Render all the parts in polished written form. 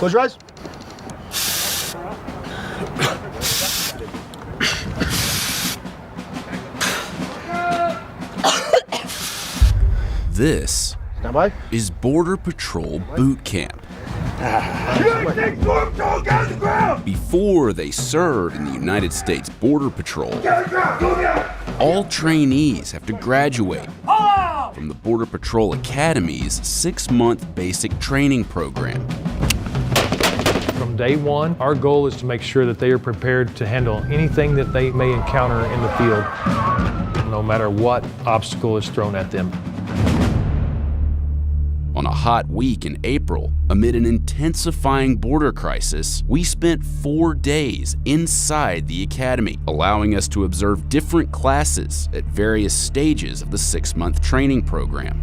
Close your eyes. This Stand by. is Border Patrol Boot Camp. Before they serve in the United States Border Patrol, all trainees have to graduate from the Border Patrol Academy's 6-month basic training program. From day one, our goal is to make sure that they are prepared to handle anything that they may encounter in the field, no matter what obstacle is thrown at them. On a hot week in April, amid an intensifying border crisis, we spent 4 days inside the academy, allowing us to observe different classes at various stages of the 6-month training program,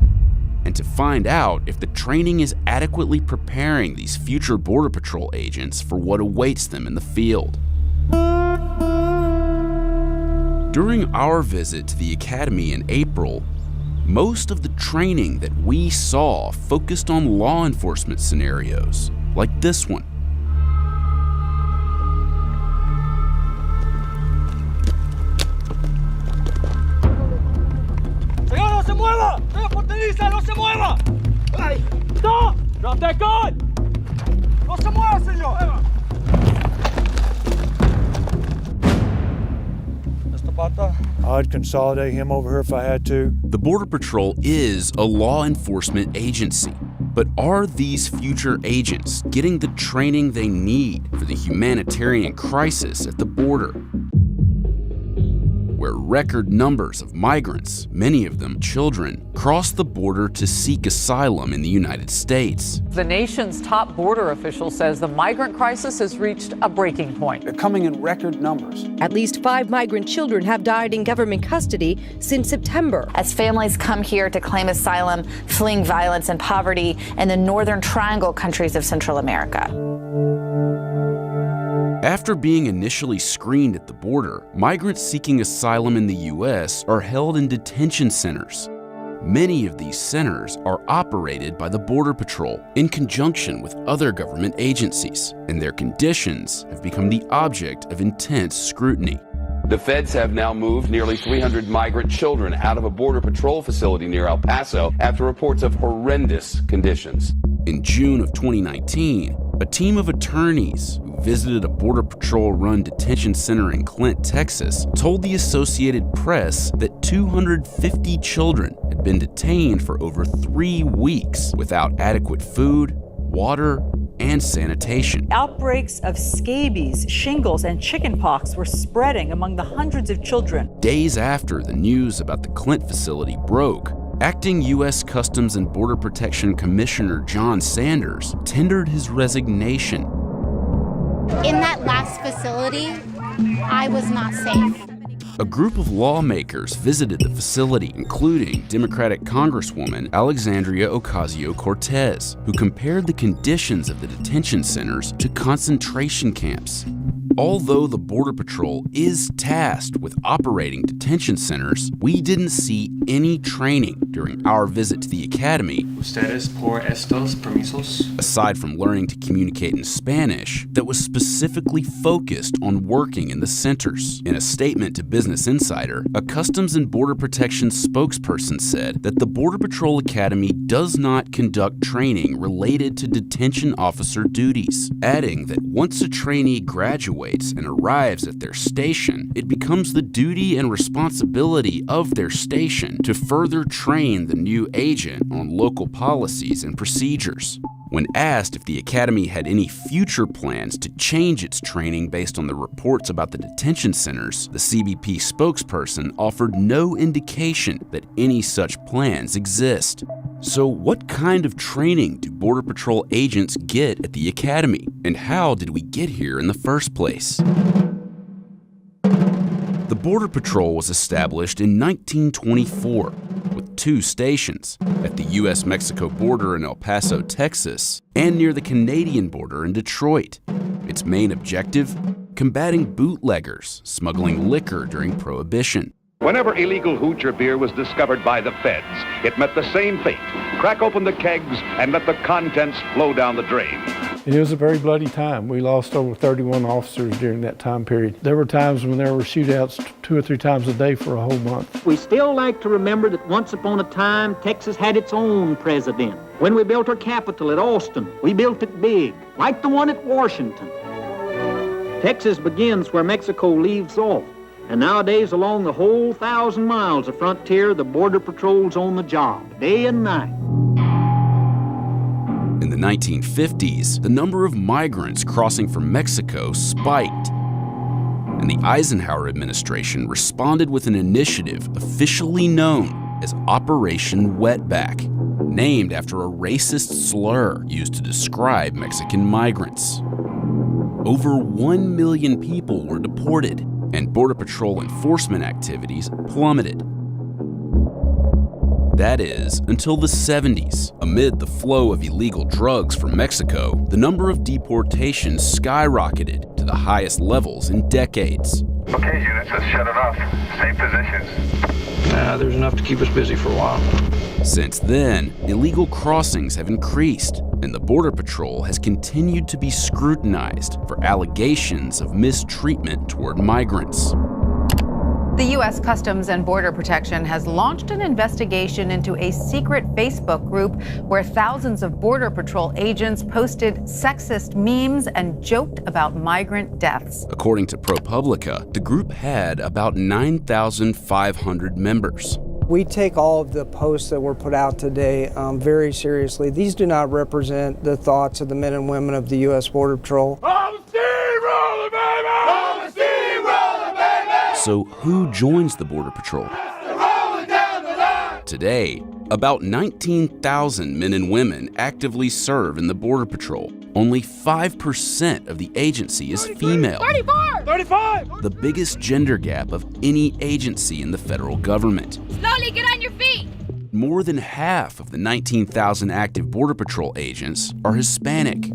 and to find out if the training is adequately preparing these future Border Patrol agents for what awaits them in the field. During our visit to the academy in April, most of the training that we saw focused on law enforcement scenarios, like this one. ¡Señor, no se mueva! ¡Señor porterista, no se mueva! ¡Ay! ¡No! ¡Drop that gun! ¡No se mueva, señor! Mr. Pata? I'd consolidate him over here if I had to. The Border Patrol is a law enforcement agency, but are these future agents getting the training they need for the humanitarian crisis at the border, where record numbers of migrants, many of them children, cross the border to seek asylum in the United States? The nation's top border official says the migrant crisis has reached a breaking point. They're coming in record numbers. At least 5 migrant children have died in government custody since September. As families come here to claim asylum, fleeing violence and poverty in the Northern Triangle countries of Central America. After being initially screened at the border, migrants seeking asylum in the U.S. are held in detention centers. Many of these centers are operated by the Border Patrol in conjunction with other government agencies, and their conditions have become the object of intense scrutiny. The feds have now moved nearly 300 migrant children out of a Border Patrol facility near El Paso after reports of horrendous conditions. In June of 2019, a team of attorneys who visited a Border Patrol-run detention center in Clint, Texas, told the Associated Press that 250 children had been detained for over 3 weeks without adequate food, water, and sanitation. Outbreaks of scabies, shingles, and chickenpox were spreading among the hundreds of children. Days after the news about the Clint facility broke, Acting U.S. Customs and Border Protection Commissioner John Sanders tendered his resignation. In that last facility, I was not safe. A group of lawmakers visited the facility, including Democratic Congresswoman Alexandria Ocasio-Cortez, who compared the conditions of the detention centers to concentration camps. Although the Border Patrol is tasked with operating detention centers, we didn't see any training during our visit to the academy. Ustedes por estos permisos? Aside from learning to communicate in Spanish, that was specifically focused on working in the centers. In a statement to Business Insider, a Customs and Border Protection spokesperson said that the Border Patrol Academy does not conduct training related to detention officer duties, adding that once a trainee graduates and arrives at their station, it becomes the duty and responsibility of their station to further train the new agent on local policies and procedures. When asked if the academy had any future plans to change its training based on the reports about the detention centers, the CBP spokesperson offered no indication that any such plans exist. So what kind of training do Border Patrol agents get at the academy? And how did we get here in the first place? The Border Patrol was established in 1924 with 2 stations, at the U.S.-Mexico border in El Paso, Texas, and near the Canadian border in Detroit. Its main objective? Combating bootleggers smuggling liquor during Prohibition. Whenever illegal hooch or beer was discovered by the feds, it met the same fate. Crack open the kegs and let the contents flow down the drain. And it was a very bloody time. We lost over 31 officers during that time period. There were times when there were shootouts 2 or 3 times a day for a whole month. We still like to remember that once upon a time, Texas had its own president. When we built our capital at Austin, we built it big, like the one at Washington. Texas begins where Mexico leaves off. And nowadays, along the whole 1,000 miles of frontier, the Border Patrol's on the job, day and night. In the 1950s, the number of migrants crossing from Mexico spiked, and the Eisenhower administration responded with an initiative officially known as Operation Wetback, named after a racist slur used to describe Mexican migrants. Over 1 million people were deported, and Border Patrol enforcement activities plummeted. That is, until the 70s. Amid the flow of illegal drugs from Mexico, the number of deportations skyrocketed to the highest levels in decades. Okay, units, let's shut it off. Same positions. There's enough to keep us busy for a while. Since then, illegal crossings have increased, and the Border Patrol has continued to be scrutinized for allegations of mistreatment toward migrants. The U.S. Customs and Border Protection has launched an investigation into a secret Facebook group where thousands of Border Patrol agents posted sexist memes and joked about migrant deaths. According to ProPublica, the group had about 9,500 members. We take all of the posts that were put out today very seriously. These do not represent the thoughts of the men and women of the U.S. Border Patrol. So who joins the Border Patrol? Today, about 19,000 men and women actively serve in the Border Patrol. Only 5% of the agency is female. 35! The biggest gender gap of any agency in the federal government. Slowly get on your feet! More than half of the 19,000 active Border Patrol agents are Hispanic.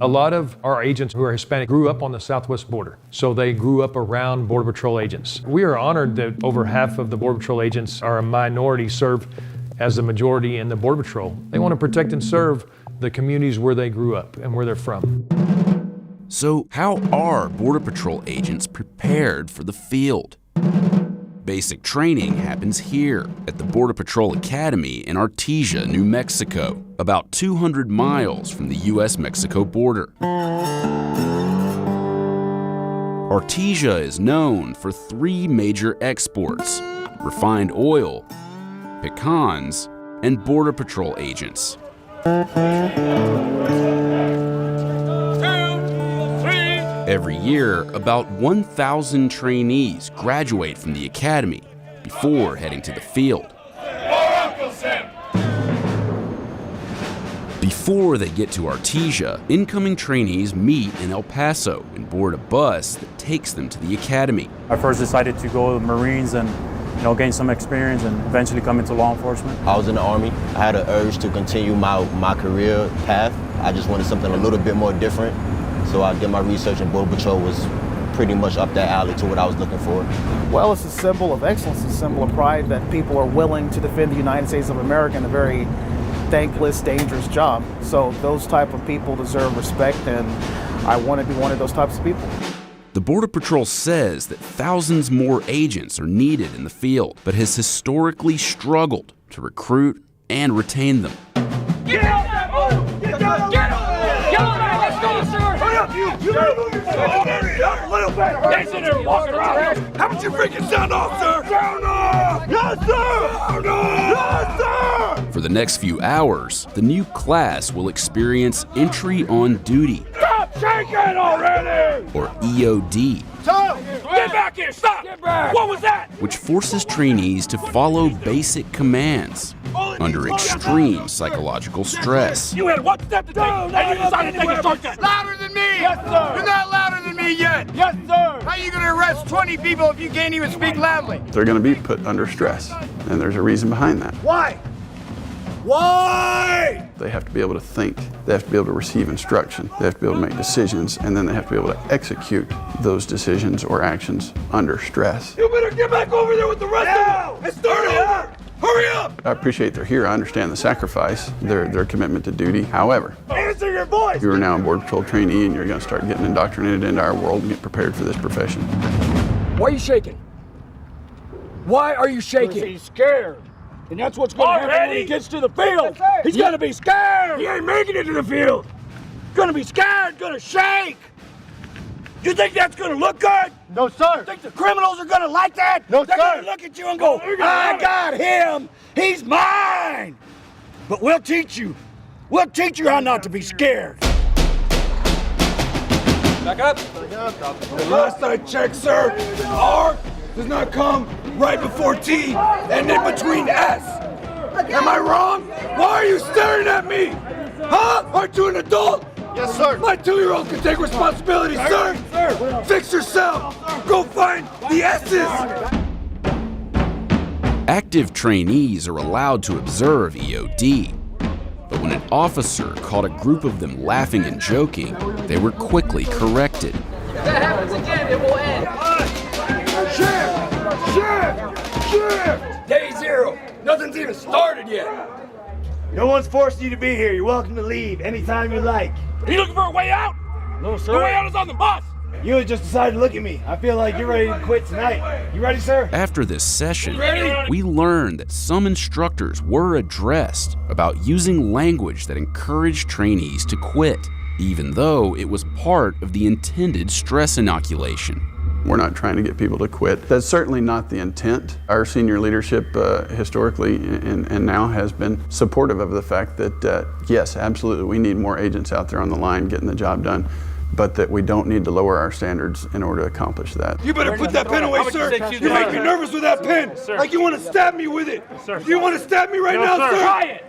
A lot of our agents who are Hispanic grew up on the southwest border, so they grew up around Border Patrol agents. We are honored that over half of the Border Patrol agents are a minority, serve as the majority in the Border Patrol. They want to protect and serve the communities where they grew up and where they're from. So how are Border Patrol agents prepared for the field? Basic training happens here at the Border Patrol Academy in Artesia, New Mexico, about 200 miles from the U.S.-Mexico border. Artesia is known for 3 major exports: refined oil, pecans, and Border Patrol agents. Every year, about 1,000 trainees graduate from the academy before heading to the field. Before they get to Artesia, incoming trainees meet in El Paso and board a bus that takes them to the academy. I first decided to go to the Marines and gain some experience and eventually come into law enforcement. I was in the Army. I had an urge to continue my career path. I just wanted something a little bit more different. So I did my research, and Border Patrol was pretty much up that alley to what I was looking for. Well, it's a symbol of excellence, a symbol of pride that people are willing to defend the United States of America in a very thankless, dangerous job. So those type of people deserve respect, and I want to be one of those types of people. The Border Patrol says that thousands more agents are needed in the field, but has historically struggled to recruit and retain them. Get out that move! Get down! Get on! Get on that! Let's go, sir! Hurry up, you! You gotta move yourself a little bit! They sit there walking around! How about you freaking sound off, sir? Sound off! Yes, sir! Sound off! Yes, sir! For the next few hours, the new class will experience entry on duty. Stop shaking already! Or EOD. Get back here! Stop! Get back! What was that? Which forces trainees to follow basic commands under extreme psychological stress. You had one step to take, and you decided to take a shortcut. Louder than me! Yes, sir! You're not louder than me yet! Yes, sir! How are you gonna arrest 20 people if you can't even speak loudly? They're gonna be put under stress, and there's a reason behind that. Why? Why? They have to be able to think, they have to be able to receive instruction, they have to be able to make decisions, and then they have to be able to execute those decisions or actions under stress. You better get back over there with the rest of them and start over! Hurry up! I appreciate they're here. I understand the sacrifice, their commitment to duty. However, Answer your voice! you are now a Border Patrol trainee and you're going to start getting indoctrinated into our world and get prepared for this profession. Why are you shaking? Why are you shaking? He's scared. And that's what's going to happen when he gets to the field. He's going to be scared. He ain't making it to the field. Going to be scared, going to shake. You think that's going to look good? No, sir. You think the criminals are going to like that? No, sir. They're going to look at you and go, I got him. He's mine. But we'll teach you. We'll teach you how not to be scared. Back up. The last I checked, sir, R does not come right before T and in between S. Am I wrong? Why are you staring at me? Huh? Aren't you an adult? Yes, sir. My 2-year-old can take responsibility, sir. Sir. Fix yourself. Go find the S's. Active trainees are allowed to observe EOD. But when an officer caught a group of them laughing and joking, they were quickly corrected. If that happens again, it will end. Shift! Day 0. Nothing's even started yet. No one's forcing you to be here. You're welcome to leave anytime you like. Are you looking for a way out? No, sir. The way out is on the bus. You just decided to look at me. I feel like you're ready to quit tonight. You ready, sir? After this session, we learned that some instructors were addressed about using language that encouraged trainees to quit, even though it was part of the intended stress inoculation. We're not trying to get people to quit. That's certainly not the intent. Our senior leadership historically and now has been supportive of the fact that, yes, absolutely, we need more agents out there on the line getting the job done, but that we don't need to lower our standards in order to accomplish that. You better put that pen away, sir. You make me nervous with that pen. Like you want to stab me with it. You want to stab me right now, sir? Try it.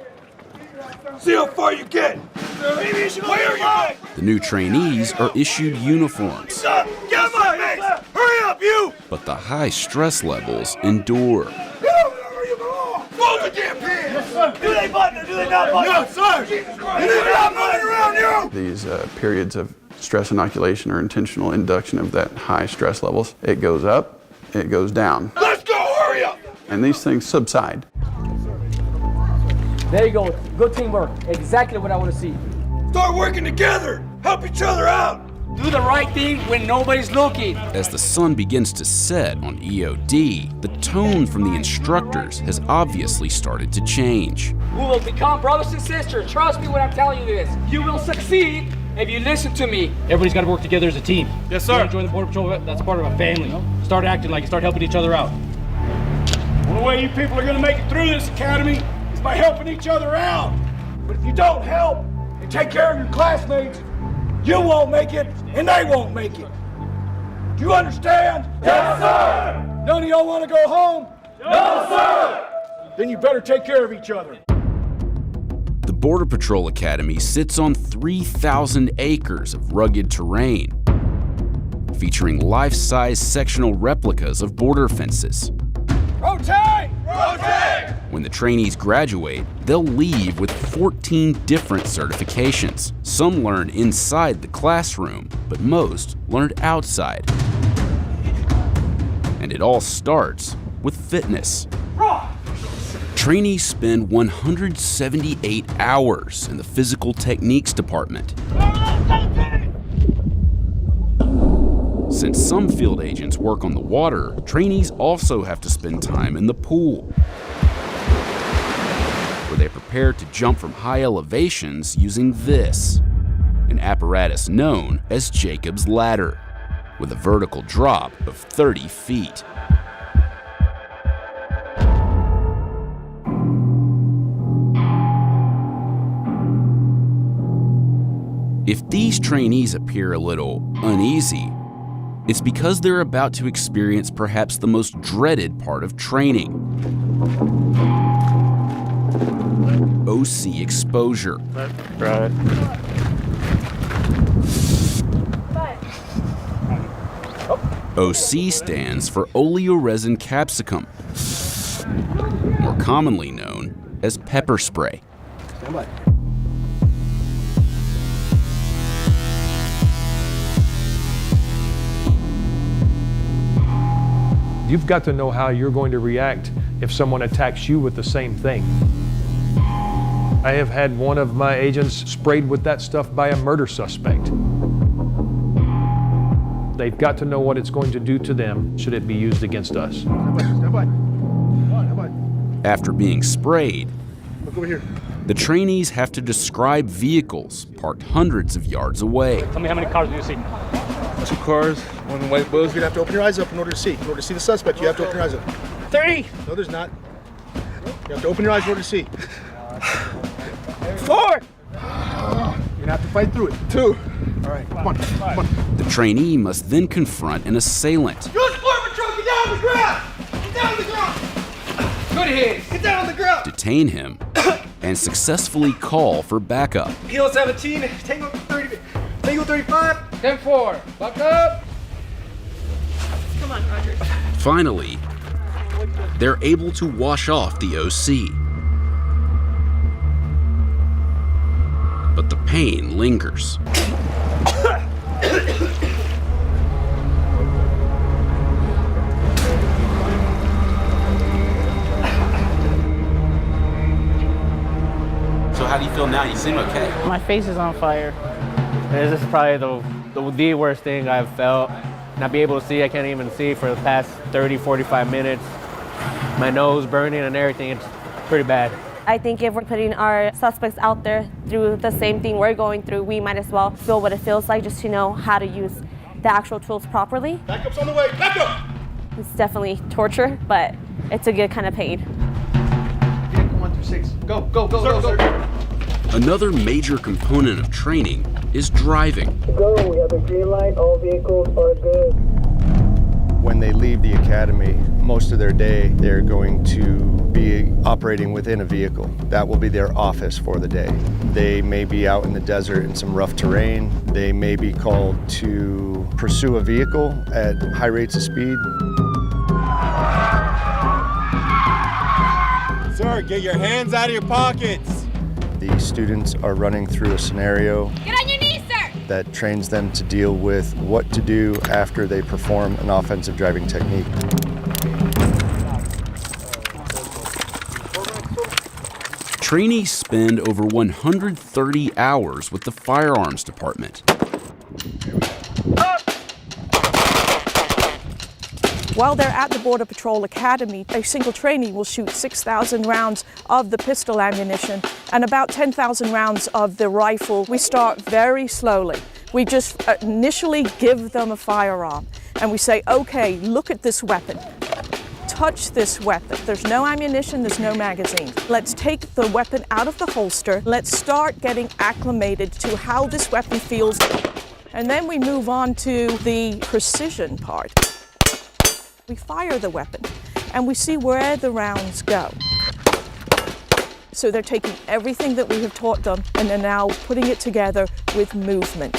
See how far you get. Maybe you should where are you? The new trainees are issued uniforms. Get on my face! Hurry up, you! But the high stress levels endure. Fold the damn pen! Yes, sir. Do they button or do they not button? No, sir! Jesus Christ! They're not running around you! These periods of stress inoculation or intentional induction of that high stress levels, it goes up, it goes down. Let's go! Hurry up! And these things subside. There you go. Good teamwork. Exactly what I want to see. Start working together. Help each other out. Do the right thing when nobody's looking. As the sun begins to set on EOD, the tone from the instructors has obviously started to change. We will become brothers and sisters. Trust me when I'm telling you this. You will succeed if you listen to me. Everybody's got to work together as a team. Yes, sir. You join the Border Patrol, that's part of a family. Start acting like you, start helping each other out. The only way you people are going to make it through this academy is by helping each other out. But if you don't help and take care of your classmates, you won't make it, and they won't make it. Do you understand? Yes, sir! None of y'all want to go home? No, sir! Then you better take care of each other. The Border Patrol Academy sits on 3,000 acres of rugged terrain, featuring life-size sectional replicas of border fences. Rotate! Rotate! When the trainees graduate, they'll leave with 14 different certifications. Some learned inside the classroom, but most learned outside. And it all starts with fitness. Trainees spend 178 hours in the physical techniques department. Since some field agents work on the water, trainees also have to spend time in the pool, where they prepare to jump from high elevations using this, an apparatus known as Jacob's Ladder, with a vertical drop of 30 feet. If these trainees appear a little uneasy, it's because they're about to experience perhaps the most dreaded part of training: OC exposure. Right. OC stands for oleoresin capsicum, more commonly known as pepper spray. You've got to know how you're going to react if someone attacks you with the same thing. I have had one of my agents sprayed with that stuff by a murder suspect. They've got to know what it's going to do to them should it be used against us. After being sprayed, Look over here. the trainees have to describe vehicles parked hundreds of yards away. Tell me how many cars do you see? 2 cars, 1 white Bose. You'd have to open your eyes up in order to see. In order to see the suspect, you have to open your eyes up. 3. No, there's not. You have to open your eyes in order to see. 4. You're gonna have to fight through it. 2. All right, come on, come on. The trainee must then confront an assailant, U.S. Border Patrol, get down on the ground! Get down on the ground! Good hit! Get down on the ground! detain him, and successfully call for backup. Kilo 17, Tango 30, Tango 35. 10-4. Buck up. Come on, Roger. Finally, they're able to wash off the OC. But the pain lingers. So how do you feel now? You seem okay. My face is on fire. And this is probably the worst thing I've felt. Not be able to see, I can't even see for the past 30, 45 minutes. My nose burning and everything, it's pretty bad. I think if we're putting our suspects out there through the same thing we're going through, we might as well feel what it feels like just to know how to use the actual tools properly. Backup's on the way, backup! It's definitely torture, but it's a good kind of pain. 1 through 6. Go, go, go, go, go. Another major component of training is driving. Go, we have a green light, all vehicles are good. When they leave the academy, most of their day, they're going to be operating within a vehicle. That will be their office for the day. They may be out in the desert in some rough terrain. They may be called to pursue a vehicle at high rates of speed. Sir, get your hands out of your pockets. The students are running through a scenario Get on your knees, sir! that trains them to deal with what to do after they perform an offensive driving technique. Trainees spend over 130 hours with the firearms department. While they're at the Border Patrol Academy, a single trainee will shoot 6,000 rounds of the pistol ammunition and about 10,000 rounds of the rifle. We start very slowly. We just initially give them a firearm and we say, okay, look at this weapon. Touch this weapon. There's no ammunition, there's no magazine. Let's take the weapon out of the holster. Let's start getting acclimated to how this weapon feels. And then we move on to the precision part. We fire the weapon and we see where the rounds go. So they're taking everything that we have taught them and they're now putting it together with movement.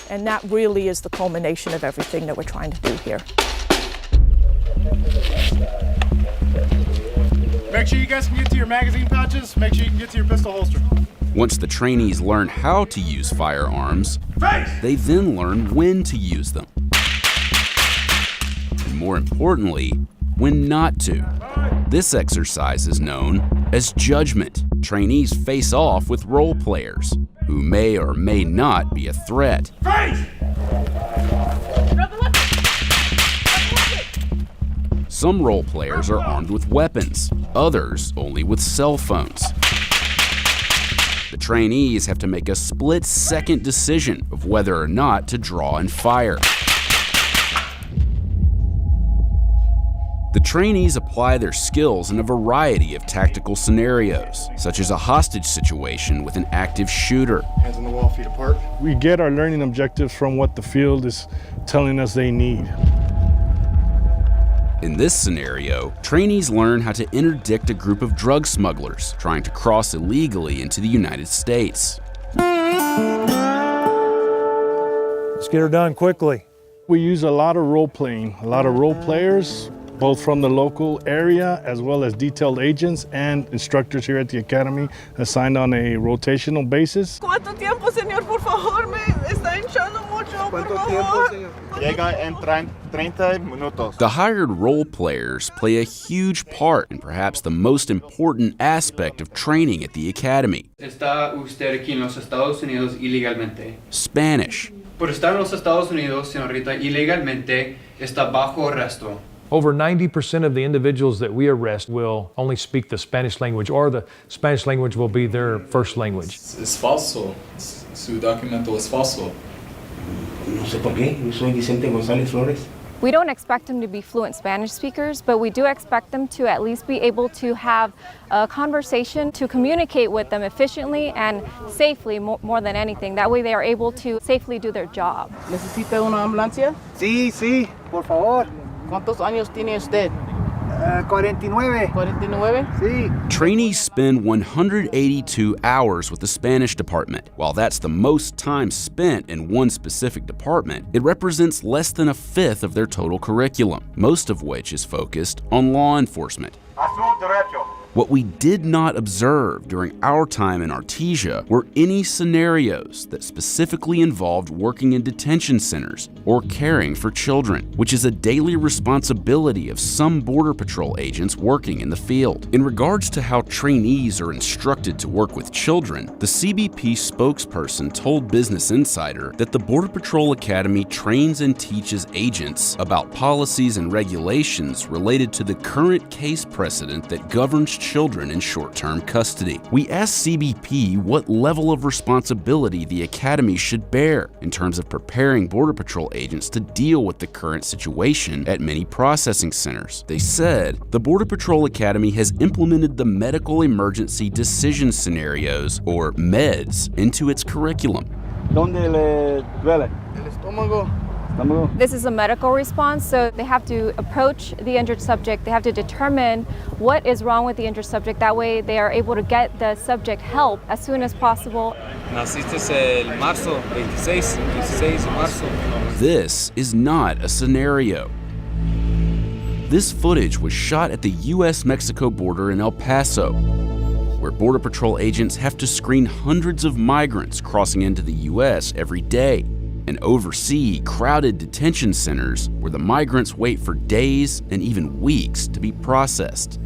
And that really is the culmination of everything that we're trying to do here. Make sure you guys can get to your magazine pouches. Make sure you can get to your pistol holster. Once the trainees learn how to use firearms, they then learn when to use them. And more importantly, when not to. This exercise is known as judgment. Trainees face off with role players who may or may not be a threat. Some role players are armed with weapons, others only with cell phones. The trainees have to make a split-second decision of whether or not to draw and fire. The trainees apply their skills in a variety of tactical scenarios, such as a hostage situation with an active shooter. Hands on the wall, feet apart. We get our learning objectives from what the field is telling us they need. In this scenario, trainees learn how to interdict a group of drug smugglers trying to cross illegally into the United States. Let's get her done quickly. We use a lot of role playing, a lot of role players, both from the local area as well as detailed agents and instructors here at the Academy assigned on a rotational basis. ¿Cuánto tiempo, señor? Por favor, me está hinchando mucho. Llega en 30 minutos. The hired role players play a huge part in perhaps the most important aspect of training at the academy: ¿Está usted aquí en los Estados Unidos ilegalmente? Spanish. Por estar en los Estados Unidos, señorita, ilegalmente está bajo arresto. Over 90% of the individuals that we arrest will only speak the Spanish language, or the Spanish language will be their first language. Es falso. Su documento es falso. No sé por qué. Yo soy Vicente González Flores. We don't expect them to be fluent Spanish speakers, but we do expect them to at least be able to have a conversation, to communicate with them efficiently and safely more than anything. That way they are able to safely do their job. ¿Necesita una ambulancia? Sí, por favor. ¿Cuántos años tiene usted? 49. ¿49? Sí. Trainees spend 182 hours with the Spanish department. While that's the most time spent in one specific department, it represents less than a fifth of their total curriculum, most of which is focused on law enforcement. A su derecho. What we did not observe during our time in Artesia were any scenarios that specifically involved working in detention centers or caring for children, which is a daily responsibility of some Border Patrol agents working in the field. In regards to how trainees are instructed to work with children, the CBP spokesperson told Business Insider that the Border Patrol Academy trains and teaches agents about policies and regulations related to the current case precedent that governs children in short-term custody. We asked CBP what level of responsibility the Academy should bear in terms of preparing Border Patrol agents to deal with the current situation at many processing centers. They said the Border Patrol Academy has implemented the Medical Emergency Decision Scenarios, or MEDS, into its curriculum. ¿Dónde le duele? El estómago. This is a medical response, so they have to approach the injured subject. They have to determine what is wrong with the injured subject. That way they are able to get the subject help as soon as possible. Naciste el marzo 16 de marzo. This is not a scenario. This footage was shot at the U.S.-Mexico border in El Paso, where Border Patrol agents have to screen hundreds of migrants crossing into the U.S. every day and oversee crowded detention centers where the migrants wait for days and even weeks to be processed.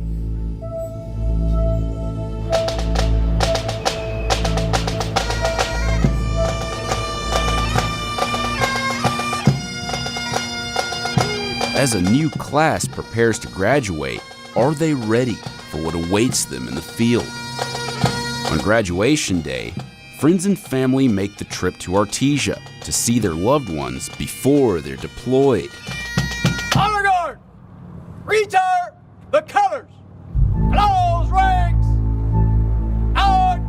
As a new class prepares to graduate, are they ready for what awaits them in the field? On graduation day, friends and family make the trip to Artesia to see their loved ones before they're deployed. Honor guard! Retire the colors! Close ranks! Out!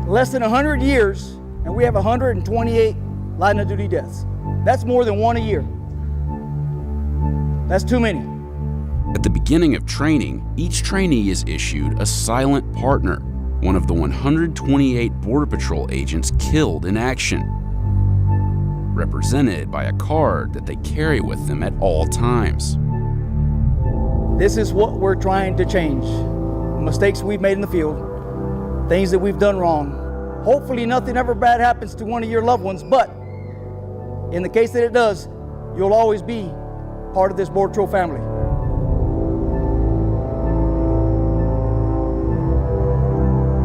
Less than 100 years, and we have 128 line of duty deaths. That's more than one a year. That's too many. At the beginning of training, each trainee is issued a silent partner, one of the 128 Border Patrol agents killed in action, represented by a card that they carry with them at all times. This is what we're trying to change. Mistakes we've made in the field, things that we've done wrong. Hopefully nothing ever bad happens to one of your loved ones, but in the case that it does, you'll always be part of this Border Patrol family.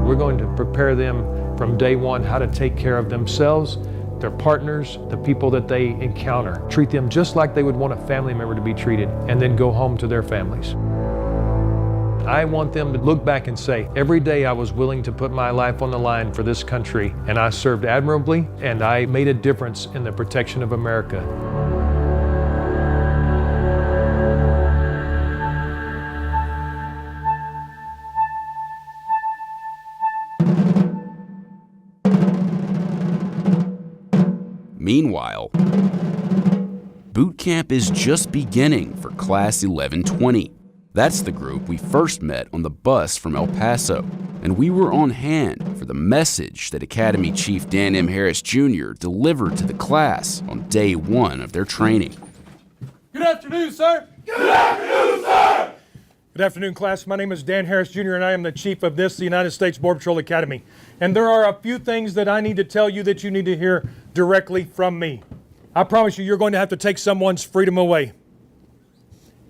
We're going to prepare them from day one how to take care of themselves, their partners, the people that they encounter. Treat them just like they would want a family member to be treated, and then go home to their families. I want them to look back and say, every day I was willing to put my life on the line for this country, and I served admirably, and I made a difference in the protection of America. Meanwhile, boot camp is just beginning for Class 1120. That's the group we first met on the bus from El Paso, and we were on hand for the message that Academy Chief Dan M. Harris Jr. delivered to the class on day one of their training. Good afternoon, sir. Good afternoon, sir. Good afternoon, class. My name is Dan Harris Jr., and I am the chief of the United States Border Patrol Academy. And there are a few things that I need to tell you that you need to hear directly from me. I promise you, you're going to have to take someone's freedom away.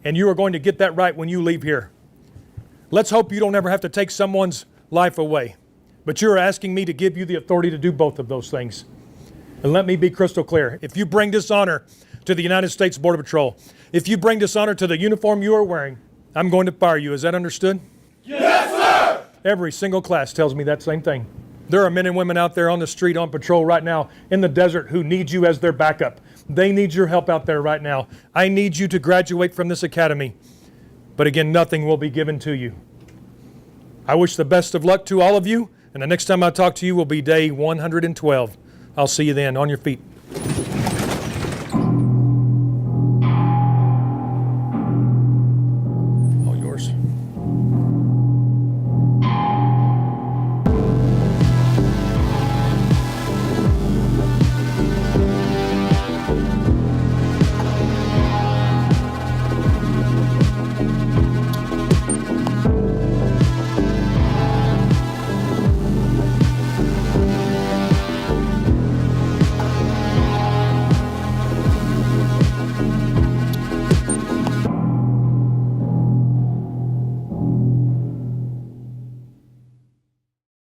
And you are going to get that right when you leave here. Let's hope you don't ever have to take someone's life away. But you're asking me to give you the authority to do both of those things. And let me be crystal clear. If you bring dishonor to the United States Border Patrol, if you bring dishonor to the uniform you are wearing, I'm going to fire you. Is that understood? Yes, sir! Every single class tells me that same thing. There are men and women out there on the street on patrol right now in the desert who need you as their backup. They need your help out there right now. I need you to graduate from this academy. But again, nothing will be given to you. I wish the best of luck to all of you, and the next time I talk to you will be day 112. I'll see you then. On your feet.